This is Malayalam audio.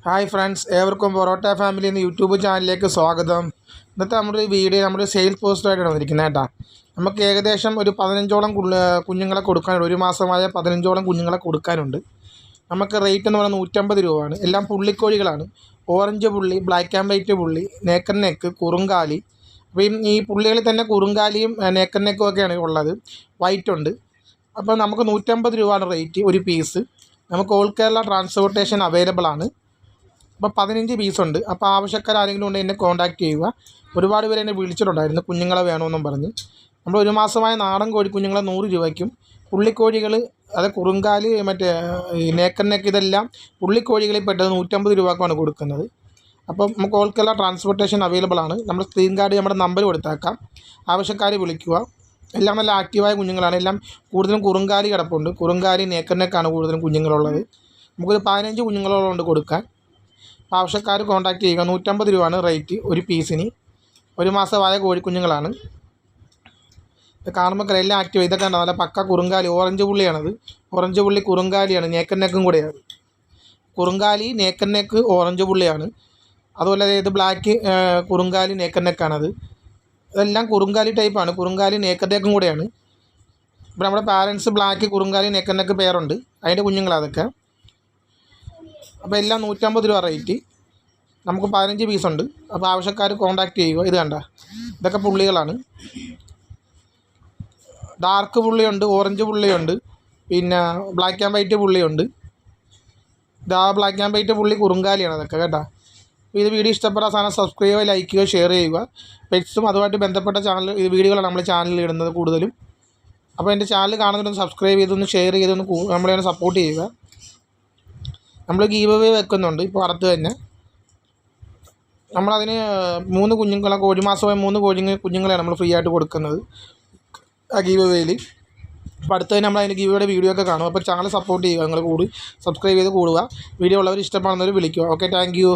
ഹായ് ഫ്രണ്ട്സ്, ഏവർക്കും പൊറോട്ട ഫാമിലി എന്ന യൂട്യൂബ് ചാനലിലേക്ക് സ്വാഗതം. ഇന്നത്തെ നമ്മുടെ വീഡിയോ നമ്മുടെ സെയിൽ പോസ്റ്ററായിട്ടാണ് വന്നിരിക്കുന്നത് കേട്ടോ. നമുക്ക് ഏകദേശം ഒരു 15ഓളം കുഞ്ഞുങ്ങളെ കൊടുക്കാനുണ്ട്. ഒരു മാസമായ 15ഓളം കുഞ്ഞുങ്ങളെ കൊടുക്കാനുണ്ട്. നമുക്ക് റേറ്റ് എന്ന് പറയുന്നത് 150 രൂപയാണ്. എല്ലാം പുള്ളിക്കോഴികളാണ്. ഓറഞ്ച് പുള്ളി, ബ്ലാക്ക് ആൻഡ് വൈറ്റ് പുള്ളി, നേക്കൻ നെക്ക്, കുറുങ്കാലി. അപ്പം ഈ പുള്ളികളിൽ തന്നെ കുറുങ്കാലിയും നേക്കൻ നെക്കും ഒക്കെയാണ് ഉള്ളത്. വൈറ്റ് ഉണ്ട്. അപ്പോൾ നമുക്ക് 150 രൂപയാണ് റേറ്റ് ഒരു പീസ്. നമുക്ക് ഓൾ കേരള ട്രാൻസ്പോർട്ടേഷൻ അവൈലബിൾ ആണ്. അപ്പോൾ 15 പീസുണ്ട്. അപ്പോൾ ആവശ്യക്കാർ ആരെങ്കിലും ഉണ്ടെങ്കിൽ എന്നെ കോൺടാക്റ്റ് ചെയ്യുക. ഒരുപാട് പേര് എന്നെ വിളിച്ചിട്ടുണ്ടായിരുന്നു കുഞ്ഞുങ്ങളെ വേണമെന്നും പറഞ്ഞ്. നമ്മൾ ഒരു മാസമായ നാടൻ കോഴിക്കുഞ്ഞുങ്ങളെ 100 രൂപയ്ക്കും, പുള്ളിക്കോഴികൾ അത് കുറുങ്കാലി മറ്റേ ഈ നേക്കൻ നെക്ക് ഇതെല്ലാം പുള്ളിക്കോഴികളിൽ പെട്ടത് 150 രൂപക്കാണ് കൊടുക്കുന്നത്. അപ്പം നമുക്ക് ഓൾ കേരള ട്രാൻസ്പോർട്ടേഷൻ അവൈലബിൾ ആണ്. നമ്മൾ സ്ക്രീൻ കാർഡ് നമ്മുടെ നമ്പർ കൊടുത്തേക്കാം. ആവശ്യക്കാർ വിളിക്കുക. എല്ലാം നല്ല ആക്റ്റീവായ കുഞ്ഞുങ്ങളാണ്. എല്ലാം കൂടുതലും കുറുങ്കാലി കിടപ്പുണ്ട്. കുറുങ്കാലി നേക്കൻ നെക്കാണ് കൂടുതലും കുഞ്ഞുങ്ങളുള്ളത്. നമുക്കൊരു 15 കുഞ്ഞുങ്ങളോളം ഉണ്ട് കൊടുക്കാൻ. ആവശ്യക്കാർ കോൺടാക്റ്റ് ചെയ്യുക. 150 രൂപയാണ് റേറ്റ് ഒരു പീസിന്. ഒരു മാസമായ കോഴിക്കുഞ്ഞുങ്ങളാണ്. ഇത് കാണുമ്പോൾ എല്ലാം ആക്റ്റീവ്. ഇതൊക്കെ ഉണ്ട് നല്ല പക്ക കുറുങ്കാലി. ഓറഞ്ച് പുള്ളിയാണത്. ഓറഞ്ച് പുള്ളി കുറുങ്കാലിയാണ്. നേക്കൻ നെക്കും കൂടെയാണ്. കുറുങ്കാലി, നേക്കൻ നെക്ക്, ഓറഞ്ച് പുള്ളിയാണ്. അതുപോലെ ഇത് ബ്ലാക്ക് കുറുങ്കാലി, നേക്കൻ നെക്കാണത്. ഇതെല്ലാം കുറുങ്കാലി ടൈപ്പാണ്. കുറുങ്കാലി നേക്കൻ നെക്കും കൂടെയാണ്. ഇപ്പോൾ നമ്മുടെ പാരൻസ് ബ്ലാക്ക് കുറുങ്കാലി നേക്കൻ നെക്ക് പേരുണ്ട്. അതിൻ്റെ കുഞ്ഞുങ്ങളാണ് അതൊക്കെ. അപ്പോൾ എല്ലാം 150 രൂപ റേറ്റ്. നമുക്ക് 15 പീസുണ്ട്. അപ്പോൾ ആവശ്യക്കാർ കോൺടാക്റ്റ് ചെയ്യുക. ഇത് കണ്ട, ഇതൊക്കെ പുള്ളികളാണ്. ഡാർക്ക് പുള്ളിയുണ്ട്, ഓറഞ്ച് പുള്ളിയുണ്ട്, പിന്നെ ബ്ലാക്ക് ആൻഡ് വൈറ്റ് പുള്ളിയുണ്ട്. ഇതാ ബ്ലാക്ക് ആൻഡ് വൈറ്റ് പുള്ളി കുറുങ്കാലിയാണ് അതൊക്കെ കേട്ടോ. ഇത് വീഡിയോ ഇഷ്ടപ്പെട്ട സാധനം സബ്സ്ക്രൈബ് ചെയ്യുക, ലൈക്ക് ചെയ്യുക, ഷെയർ ചെയ്യുക. പെറ്റ്സും അതുമായിട്ട് ബന്ധപ്പെട്ട ഇത് വീഡിയോകളാണ് നമ്മൾ ചാനലിൽ ഇടുന്നത് കൂടുതലും. അപ്പോൾ എൻ്റെ ചാനൽ കാണുന്നതൊന്ന് സബ്സ്ക്രൈബ് ചെയ്തൊന്ന് ഷെയർ ചെയ്തൊന്ന് നമ്മളെ സപ്പോർട്ട് ചെയ്യുക. നമ്മൾ ഗീവ് അവേ വെക്കുന്നുണ്ട് ഇപ്പോൾ അടുത്ത് തന്നെ. നമ്മളതിന് 3 കുഞ്ഞുങ്ങളൊക്കെ ഒരു മാസമായ 3 കുഞ്ഞുങ്ങളെയാണ് നമ്മൾ ഫ്രീ ആയിട്ട് കൊടുക്കുന്നത് ആ ഗീവ് അവേയിൽ. അപ്പോൾ അടുത്ത് തന്നെ നമ്മൾ അതിൻ്റെ ഗീവ് അവേയുടെ വീഡിയോ ഒക്കെ കാണും. അപ്പോൾ ചാനൽ സപ്പോർട്ട് ചെയ്യുക. നിങ്ങൾ സബ്സ്ക്രൈബ് ചെയ്ത് കൂടുക. വീഡിയോ ഉള്ളവർ ഇഷ്ടപ്പെടുന്നവർ വിളിക്കുക. Okay, thank you.